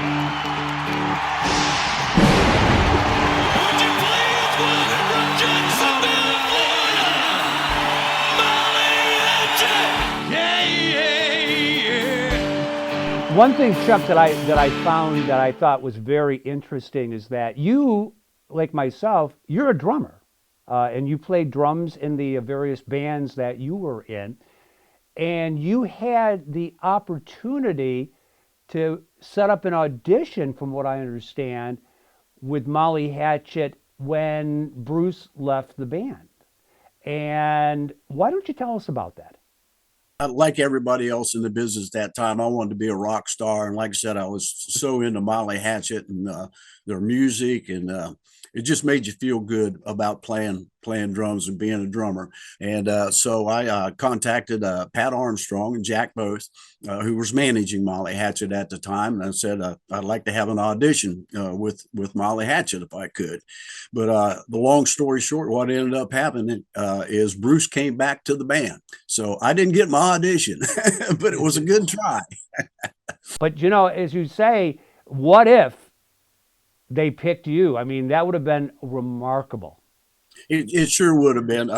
Would you please welcome from Jacksonville, Florida, Molly Hatchet? Yeah. One thing, Chuck, that I found that I thought was very interesting is that you, like myself, you're a drummer, and you played drums in the various bands that you were in, and you had the opportunity to set up an audition, from what I understand, with Molly Hatchet when Bruce left the band. And why don't you tell us about that? Like everybody else in the business at that time, I wanted to be a rock star. And like I said, I was so into Molly Hatchet and their music, and it just made you feel good about playing drums and being a drummer. And so I contacted Pat Armstrong and Jack both, who was managing Molly Hatchet at the time, and I said I'd like to have an audition with Molly Hatchet if I could. But the long story short, what ended up happening is Bruce came back to the band, so I didn't get my audition, but it was a good try. But as you say, what if they picked you? I mean, that would have been remarkable. It sure would have been.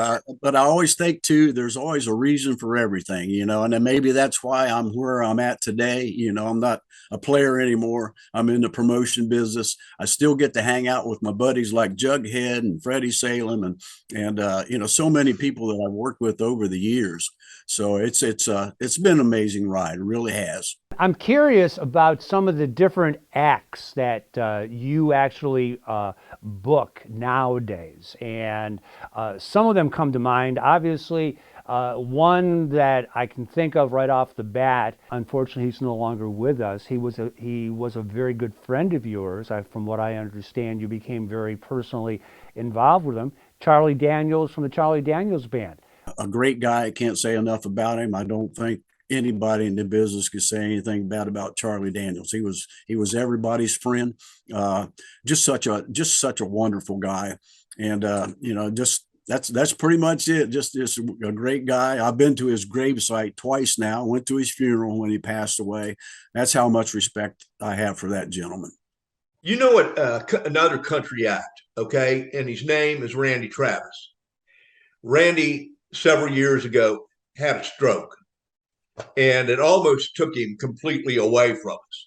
But I always think too, there's always a reason for everything, and then maybe that's why I'm where I'm at today. I'm not a player anymore. I'm in the promotion business. I still get to hang out with my buddies like Jughead and Freddie Salem and so many people that I've worked with over the years. So it's been an amazing ride. It really has. I'm curious about some of the different acts that you actually book nowadays, and some of them come to mind. Obviously, one that I can think of right off the bat. Unfortunately, he's no longer with us. He was a very good friend of yours. From what I understand, you became very personally involved with him. Charlie Daniels from the Charlie Daniels Band. A great guy. I can't say enough about him. I don't think anybody in the business could say anything bad about Charlie Daniels. He was everybody's friend. Just such a wonderful guy, and just that's pretty much it. Just a great guy. I've been to his gravesite twice now. Went to his funeral when he passed away. That's how much respect I have for that gentleman. You know what? Another country act, okay, and his name is Randy Travis. Randy, several years ago, had a stroke, and it almost took him completely away from us.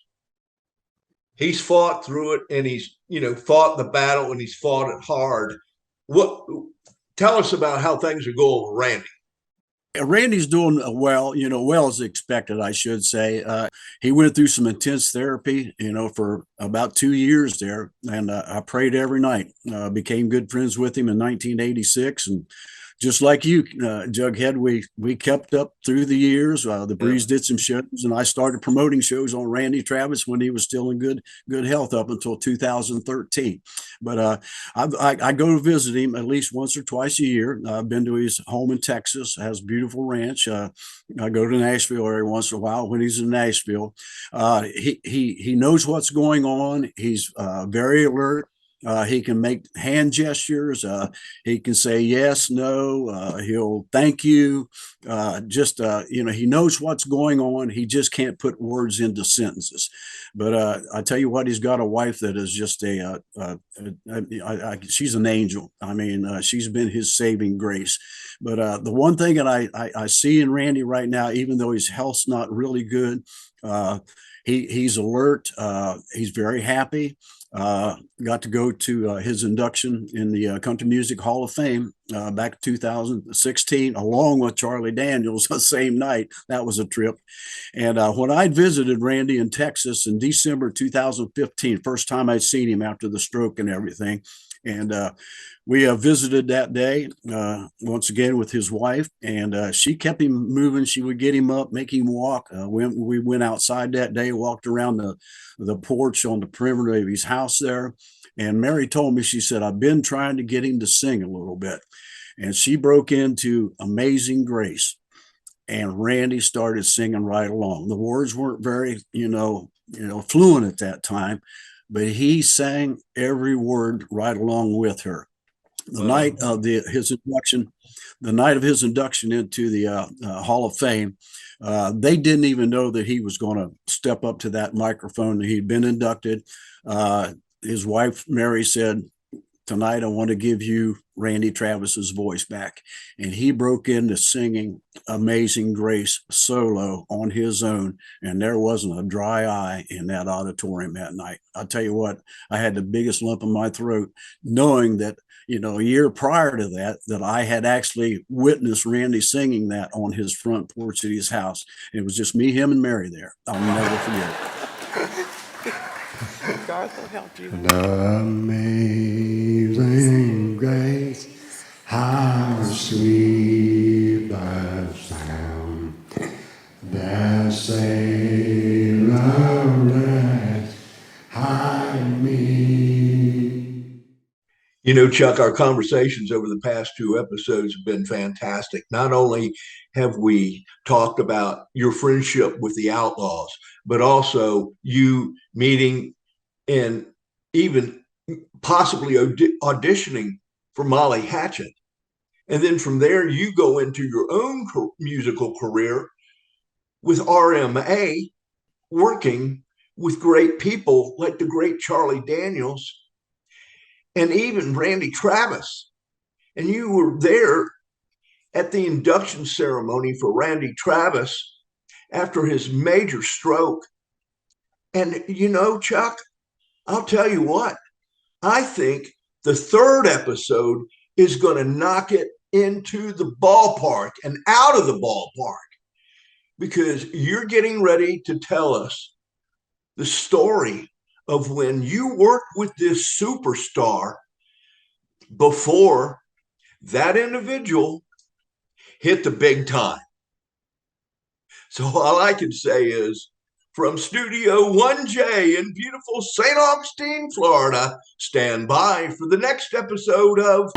He's fought through it, and he's fought the battle, and he's fought it hard. Tell us about how things are going with Randy. Randy's doing well, well as expected, I should say. He went through some intense therapy, for about 2 years there, and I prayed every night. Became good friends with him in 1986, and just like you, Jughead, we kept up through the years. The Breeze did some shows, and I started promoting shows on Randy Travis when he was still in good health up until 2013. But I go to visit him at least once or twice a year. I've been to his home in Texas, has a beautiful ranch. I go to Nashville every once in a while when he's in Nashville. He knows what's going on. He's very alert. He can make hand gestures. He can say yes, no. He'll thank you. He knows what's going on. He just can't put words into sentences. But I tell you what, he's got a wife that is just she's an angel. I mean, she's been his saving grace. But the one thing that I see in Randy right now, even though his health's not really good, he's alert. He's very happy. Got to go to his induction in the Country Music Hall of Fame back in 2016, along with Charlie Daniels the same night. That was a trip. And when I visited Randy in Texas in December 2015, first time I'd seen him after the stroke and everything, and we visited that day once again with his wife, and she kept him moving. She would get him up, make him walk. We went outside that day, walked around the porch on the perimeter of his house there. And Mary told me, she said, I've been trying to get him to sing a little bit. And she broke into Amazing Grace. And Randy started singing right along. The words weren't very, fluent at that time, but he sang every word right along with her. The night of the night of his induction into the Hall of Fame, they didn't even know that he was going to step up to that microphone. He'd been inducted. His wife Mary said, "Tonight, I want to give you Randy Travis's voice back." And he broke into singing Amazing Grace solo on his own. And there wasn't a dry eye in that auditorium that night. I'll tell you what, I had the biggest lump in my throat knowing that, a year prior to that, that I had actually witnessed Randy singing that on his front porch at his house. It was just me, him, and Mary there. I'll never forget it. Garth will help you. Amazing grace, how sweet the sound that saved a wretch like me. Chuck, our conversations over the past 2 episodes have been fantastic. Not only have we talked about your friendship with the Outlaws, but also you meeting and even possibly auditioning for Molly Hatchet. And then from there, you go into your own musical career with RMA, working with great people like the great Charlie Daniels and even Randy Travis. And you were there at the induction ceremony for Randy Travis after his major stroke. And, Chuck, I'll tell you what, I think the 3rd episode is going to knock it into the ballpark and out of the ballpark, because you're getting ready to tell us the story of when you worked with this superstar before that individual hit the big time. So all I can say is, from Studio 1J in beautiful St. Augustine, Florida, stand by for the next episode of